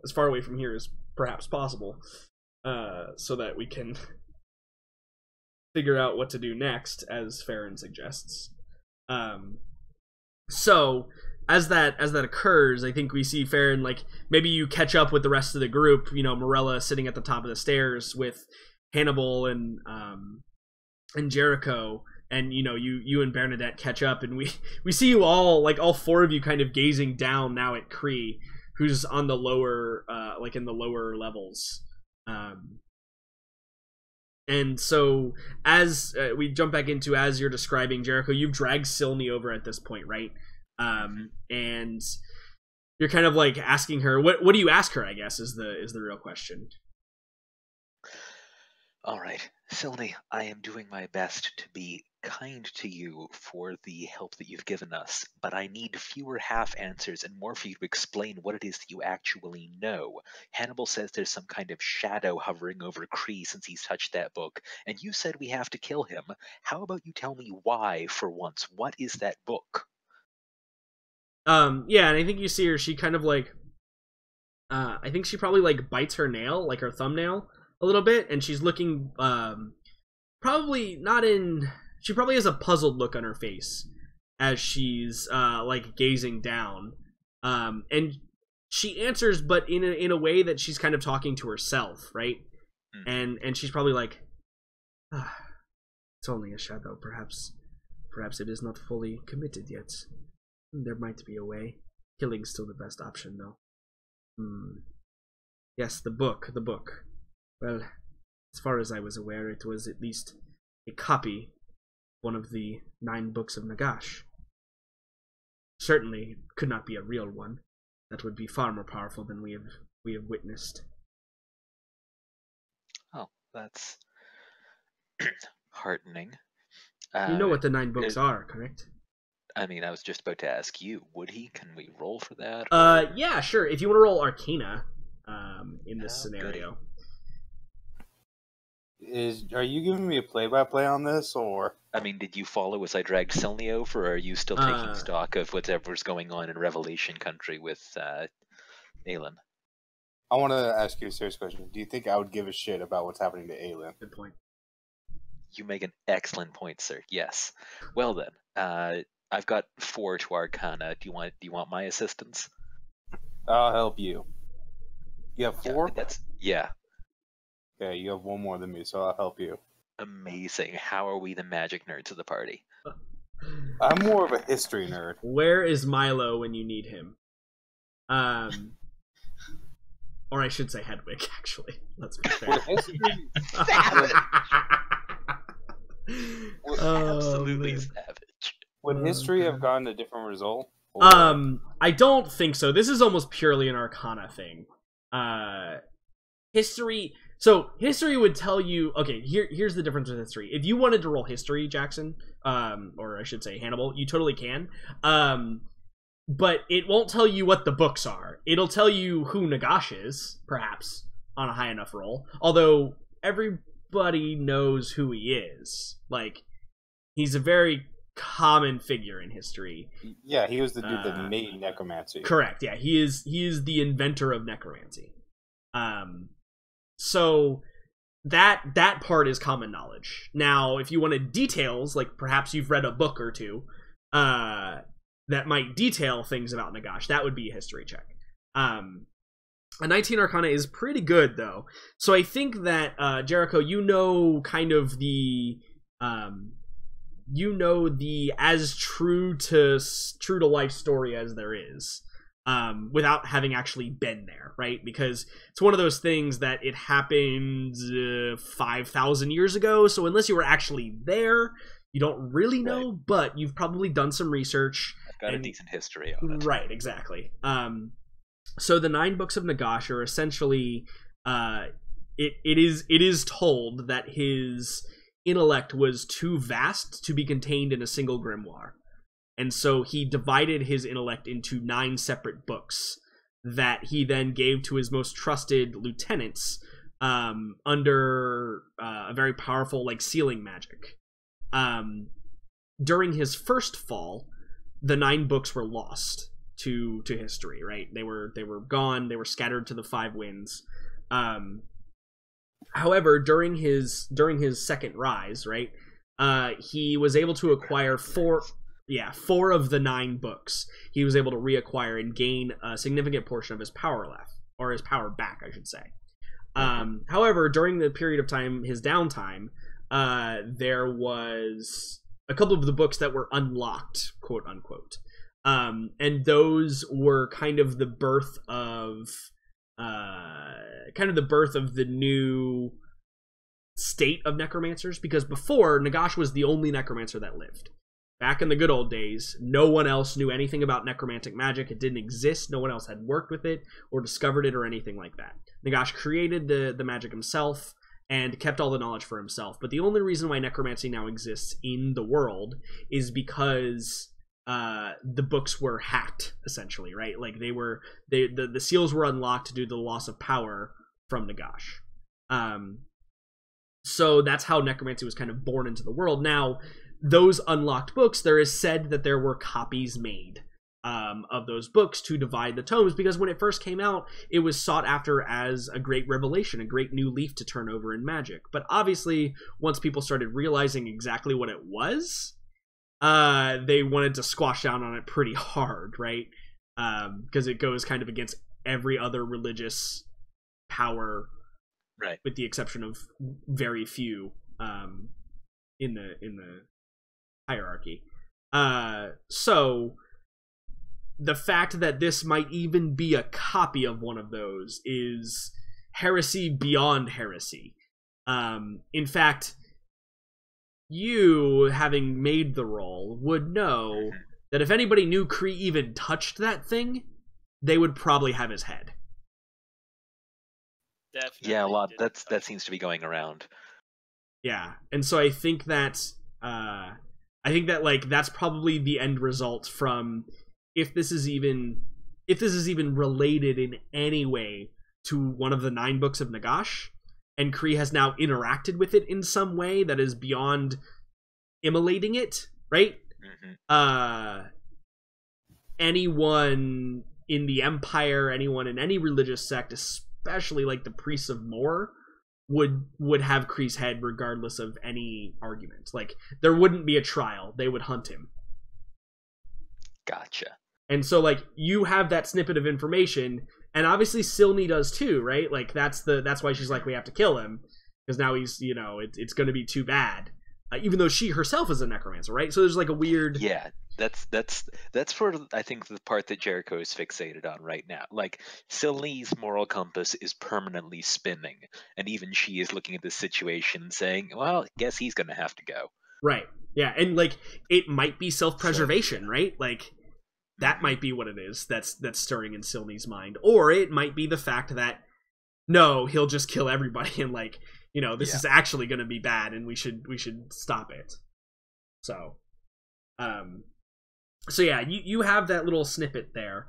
A: as far away from here as perhaps possible, so that we can figure out what to do next, as Farron suggests. So as that occurs, I think we see Farron, like, maybe you catch up with the rest of the group, Morella sitting at the top of the stairs with Hannibal and Jericho, and you and Bernadette catch up, and we see you all, like all four of you, kind of gazing down now at Kree, who's on the lower like in the lower levels. And so as we jump back into, as you're describing, Jericho, you've dragged Silny over at this point, right? And you're kind of like asking her, what do you ask her, I guess, is the real question.
E: All right, Silny, I am doing my best to be kind to you for the help that you've given us, but I need fewer half answers and more for you to explain what it is that you actually know. Hannibal says there's some kind of shadow hovering over Kree since he's touched that book, and you said we have to kill him. How about you tell me why for once? What is that book?
A: Yeah, and I think you see her, she kind of like, I think she probably like bites her nail, like her thumbnail, a little bit, and she's looking, probably not in, she probably has a puzzled look on her face as she's, like, gazing down, and she answers, but in a way that she's kind of talking to herself, right? And she's probably like, it's only a shadow, perhaps it is not fully committed yet. There might be a way. Killing's still the best option, though. Yes, the book. Well, as far as I was aware, it was at least a copy, one of the 9 books of Nagash. Certainly could not be a real one. That would be far more powerful than we have witnessed.
E: Oh, that's heartening.
A: You know what the 9 books are, correct?
E: I mean, I was just about to ask you, would he? Can we roll for that?
A: Yeah, sure. If you want to roll Arcana, in this scenario.
B: Are you giving me a play-by-play on this, or?
E: I mean, did you follow as I dragged Silny over, or are you still taking stock of whatever's going on in Revelation Country with Aelin?
B: I want to ask you a serious question. Do you think I would give a shit about what's happening to Aelin?
A: Good point.
E: You make an excellent point, sir. Yes. Well then, I've got 4 to Arcana. Do you want my assistance?
B: I'll help you. You have 4?
E: Yeah.
B: Okay, you have 1 more than me, so I'll help you.
E: Amazing. How are we the magic nerds of the party?
B: I'm more of a history nerd.
A: Where is Milo when you need him? Or I should say Hedwig, actually. Let's be fair.
E: Absolutely
A: man.
E: savage.
B: Would history have gotten a different result?
A: I don't think so. This is almost purely an Arcana thing. History. So history would tell you. Okay, here's the difference with history. If you wanted to roll history, Jackson, or I should say Hannibal, you totally can. But it won't tell you what the books are. It'll tell you who Nagash is, perhaps, on a high enough roll. Although everybody knows who he is. Like, he's a very common figure in history.
B: Yeah, he was the dude that made necromancy.
A: Correct. Yeah, he is the inventor of necromancy. So that part is common knowledge. Now, if you wanted details, like perhaps you've read a book or two, that might detail things about Nagash, that would be a history check. A 19 Arcana is pretty good, though. So I think that, Jericho, you know kind of the as true to life story as there is, without having actually been there, right? Because it's one of those things that it happened 5,000 years ago, so unless you were actually there, you don't really know, right. But you've probably done some research.
E: I've got a decent history on it.
A: Right, exactly. So the 9 books of Nagash are essentially, it is told that his intellect was too vast to be contained in a single grimoire. And so he divided his intellect into 9 separate books that he then gave to his most trusted lieutenants under a very powerful sealing magic. During his first fall, the 9 books were lost to history, right? They were gone, they were scattered to the 5 winds. However, during his second rise, right, he was able to acquire 4 of the 9 books. He was able to reacquire and gain a significant portion of his power left, or his power back, I should say. However, during the period of time, his downtime, there was a couple of the books that were unlocked, quote unquote. And those were kind of the birth of the new state of necromancers, because before, Nagash was the only necromancer that lived. Back in the good old days, no one else knew anything about necromantic magic. It didn't exist. No one else had worked with it or discovered it or anything like that. Nagash created the magic himself and kept all the knowledge for himself. But the only reason why necromancy now exists in the world is because the books were hacked, essentially, right? Like the seals were unlocked due to the loss of power from Nagash. So that's how necromancy was kind of born into the world. Now, those unlocked books, there is said that there were copies made of those books to divide the tomes, because when it first came out, it was sought after as a great revelation, a great new leaf to turn over in magic. But obviously, once people started realizing exactly what it was, they wanted to squash down on it pretty hard, right? Because it goes kind of against every other religious power,
E: right,
A: with the exception of very few in the hierarchy. So the fact that this might even be a copy of one of those is heresy beyond heresy. In fact, you, having made the roll, would know that if anybody knew Kree even touched that thing, they would probably have his head.
C: Definitely.
E: Yeah, a lot. That seems to be going around.
A: Yeah, and so I think that that's probably the end result from if this is even related in any way to one of the 9 books of Nagash, and Kree has now interacted with it in some way that is beyond immolating it, right? Anyone in the Empire, anyone in any religious sect, especially like the priests of Mor, would have Kree's head regardless of any argument. Like, there wouldn't be a trial. They would hunt him.
E: Gotcha.
A: And so, like, you have that snippet of information, and obviously Silny does too, right? Like, that's why she's like, we have to kill him, because now he's, it's going to be too bad. even though she herself is a necromancer, right? So there's like a weird...
E: Yeah, that's sort of, I think, the part that Jericho is fixated on right now. Like, Sylne's moral compass is permanently spinning, and even she is looking at this situation saying, well, guess he's gonna have to go.
A: Right. Yeah, and like it might be self-preservation, right? Like that might be what it is that's stirring in Sylne's mind. Or it might be the fact that no, he'll just kill everybody and like, you know, this is actually going to be bad and we should stop it. So so yeah, you have that little snippet there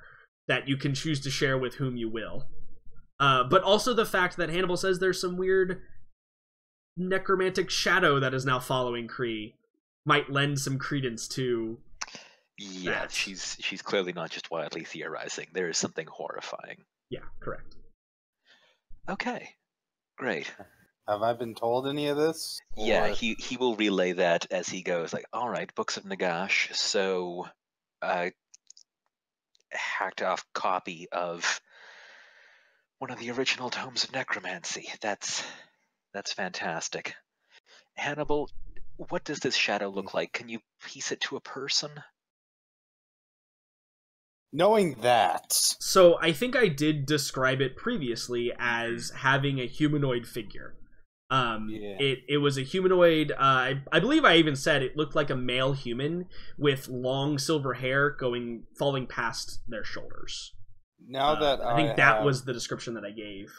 A: that you can choose to share with whom you will. But also the fact that Hannibal says there's some weird necromantic shadow that is now following Kree might lend some credence to that.
E: She's clearly not just wildly theorizing. There is something horrifying.
A: Yeah, correct.
E: Okay, great.
B: Have I been told any of this?
E: Yeah, he will relay that as he goes. Like, all right, Books of Nagash. So, hacked off copy of one of the original tomes of necromancy. That's fantastic. Hannibal, what does this shadow look like? Can you piece it to a person?
B: Knowing that.
A: So I think I did describe it previously as having a humanoid figure. It was a humanoid. I believe I even said it looked like a male human with long silver hair falling past their shoulders.
B: Now that
A: I think that was the description that I gave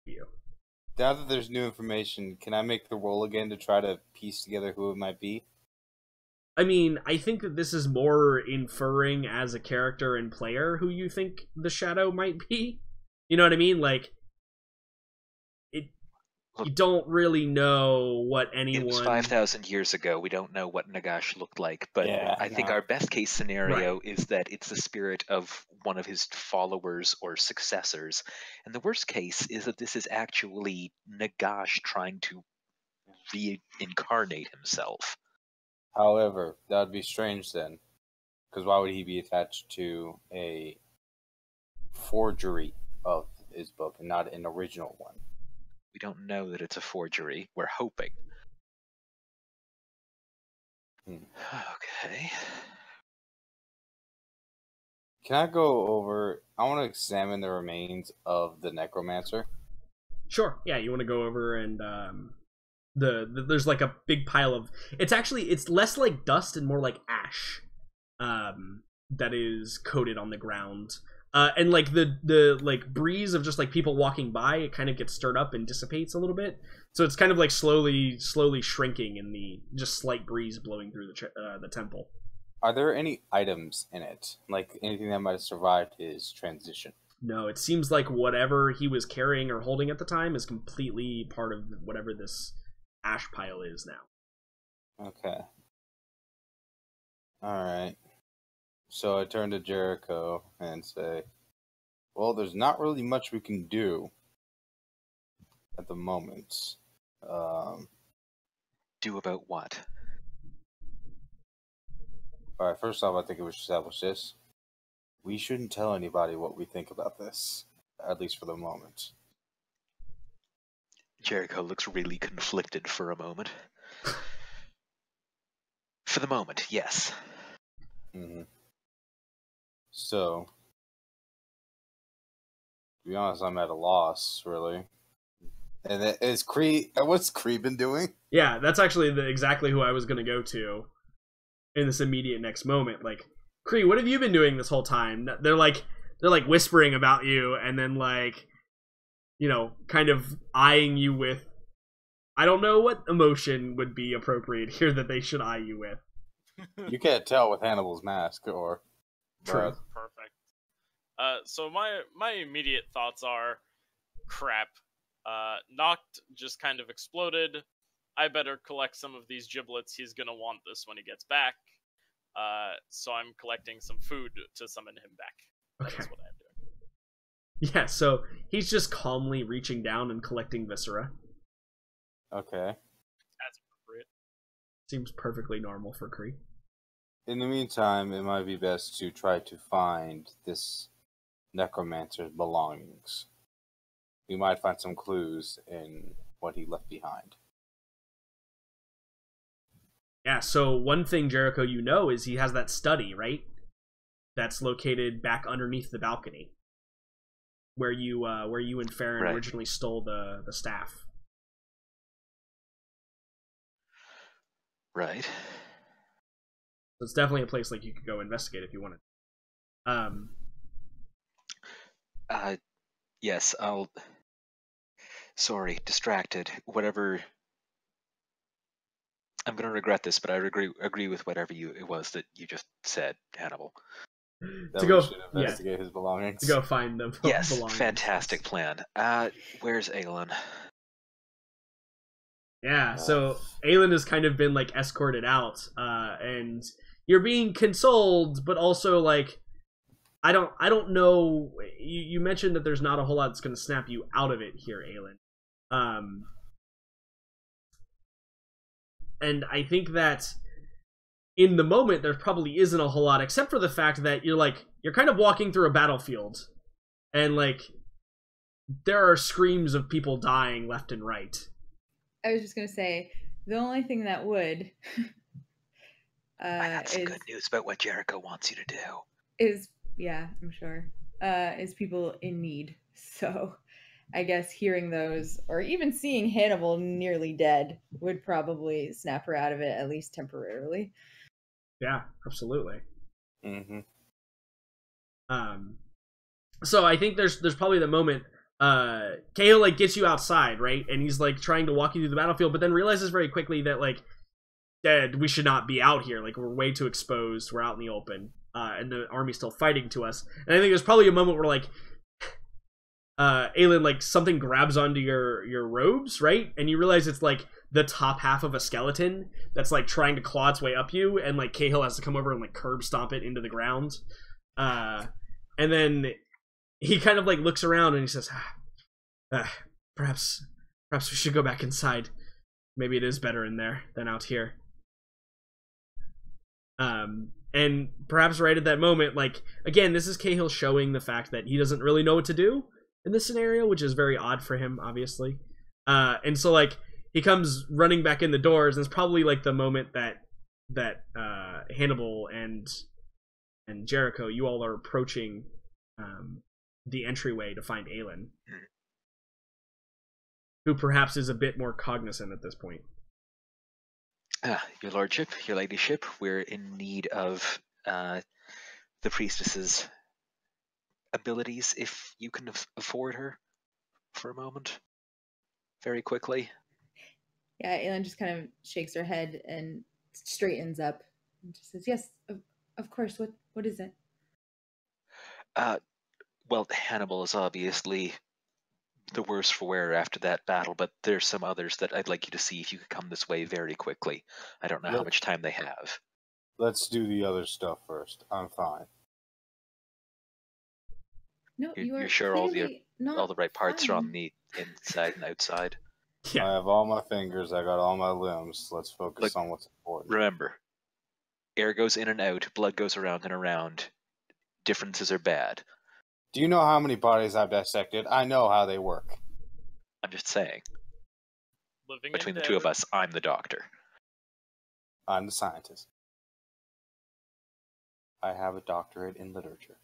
A: you.
B: Now that there's new information, can I make the roll again to try to piece together who it might be?
A: I mean, I think that this is more inferring as a character and player who you think the shadow might be. You know what I mean? Like, you don't really know what anyone...
E: It was 5,000 years ago. We don't know what Nagash looked like, but I think our best case scenario is that it's the spirit of one of his followers or successors. And the worst case is that this is actually Nagash trying to reincarnate himself.
B: However, that would be strange then. Because why would he be attached to a forgery of his book and not an original one?
E: We don't know that it's a forgery. We're hoping. Okay.
B: Can I go over... I want to examine the remains of the necromancer.
A: Sure. Yeah, you want to go over and... there's like a big pile of... It's less like dust and more like ash that is coated on the ground. And like the like breeze of just like people walking by, it kind of gets stirred up and dissipates a little bit. So it's kind of like slowly shrinking in the just slight breeze blowing through the temple.
B: Are there any items in it? Like anything that might have survived his transition?
A: No, it seems like whatever he was carrying or holding at the time is completely part of whatever this ash pile is now.
B: Okay. Alright. So I turn to Jericho and say, well, there's not really much we can do at the moment.
E: Do about what?
B: Alright, first off, I think we should establish this. We shouldn't tell anybody what we think about this, at least for the moment.
E: Jericho looks really conflicted for a moment. For the moment, yes.
B: Mm-hmm. So, to be honest, I'm at a loss, really. And is Kree... What's Kree been doing?
A: Yeah, that's actually exactly who I was going to go to in this immediate next moment. Like, Kree, what have you been doing this whole time? They're like whispering about you and then like, you know, kind of eyeing you with... I don't know what emotion would be appropriate here that they should eye you with.
B: You can't tell with Hannibal's mask or...
A: True.
C: Perfect. So my immediate thoughts are, crap. Noct just kind of exploded. I better collect some of these giblets. He's gonna want this when he gets back. So I'm collecting some food to summon him back.
A: Okay.
C: That's what I'm doing.
A: Yeah, so he's just calmly reaching down and collecting viscera.
B: Okay.
C: That's appropriate.
A: Seems perfectly normal for Kree.
B: In the meantime, it might be best to try to find this necromancer's belongings. We might find some clues in what he left behind.
A: Yeah, so one thing, Jericho, you know, is he has that study, right? That's located back underneath the balcony, where you and Farron
E: Right.
A: originally stole the staff.
E: Right.
A: So it's definitely a place like you could go investigate if you wanted.
E: Yes, I'll. Sorry, distracted. Whatever. I'm gonna regret this, but I agree with whatever it was that you just said, Hannibal.
B: That
A: To
B: we
A: go-
B: should investigate his belongings.
A: To go find the
E: Yes,
A: belongings.
E: fantastic plan. Where's Aelin?
A: Yeah, so Aelin has kind of been like escorted out, and you're being consoled, but also like I don't know. You mentioned that there's not a whole lot that's going to snap you out of it here, Aelin. And I think that in the moment there probably isn't a whole lot, except for the fact that you're kind of walking through a battlefield, and like there are screams of people dying left and right.
F: I was just gonna say the only thing that would
E: I got some good news about what Jericho wants you to do.
F: is I'm sure is people in need. So I guess hearing those or even seeing Hannibal nearly dead would probably snap her out of it, at least temporarily.
A: Yeah, absolutely.
B: Mm-hmm.
A: So I think there's probably the moment Cahill like gets you outside, right? And he's like trying to walk you through the battlefield, but then realizes very quickly that like we should not be out here. Like we're way too exposed. We're out in the open. And the army's still fighting to us. And I think there's probably a moment where like Aelin, like something grabs onto your robes, right? And you realize it's like the top half of a skeleton that's like trying to claw its way up you, and like Cahill has to come over and like curb stomp it into the ground. And then he kind of like looks around and he says, perhaps we should go back inside. Maybe it is better in there than out here. And perhaps right at that moment, like, again, this is Cahill showing the fact that he doesn't really know what to do in this scenario, which is very odd for him, obviously. And so, like, he comes running back in the doors, and it's probably, like, the moment that Hannibal and Jericho, you all are approaching the entryway to find Aelin, who perhaps is a bit more cognizant at this point.
E: Your lordship, your ladyship, we're in need of the priestess's abilities, if you can afford her for a moment, very quickly.
F: Yeah, Aelin just kind of shakes her head and straightens up and just says, "Yes, of course. What is it?"
E: Well, Hannibal is obviously the worse for wear after that battle, but there's some others that I'd like you to see if you could come this way very quickly. I don't know how much time they have.
B: Let's do the other stuff first. I'm fine.
F: No,
E: You're sure all the right parts are on the inside and outside?
A: Yeah.
B: I have all my fingers. I got all my limbs. Let's focus on what's important.
E: Remember, air goes in and out, blood goes around and around. Differences are bad.
B: Do you know how many bodies I've dissected? I know how they work.
E: I'm just saying.
C: Living
E: Between the
C: and
E: two
C: dead.
E: of us, I'm the doctor.
B: I'm the scientist. I have a doctorate in literature.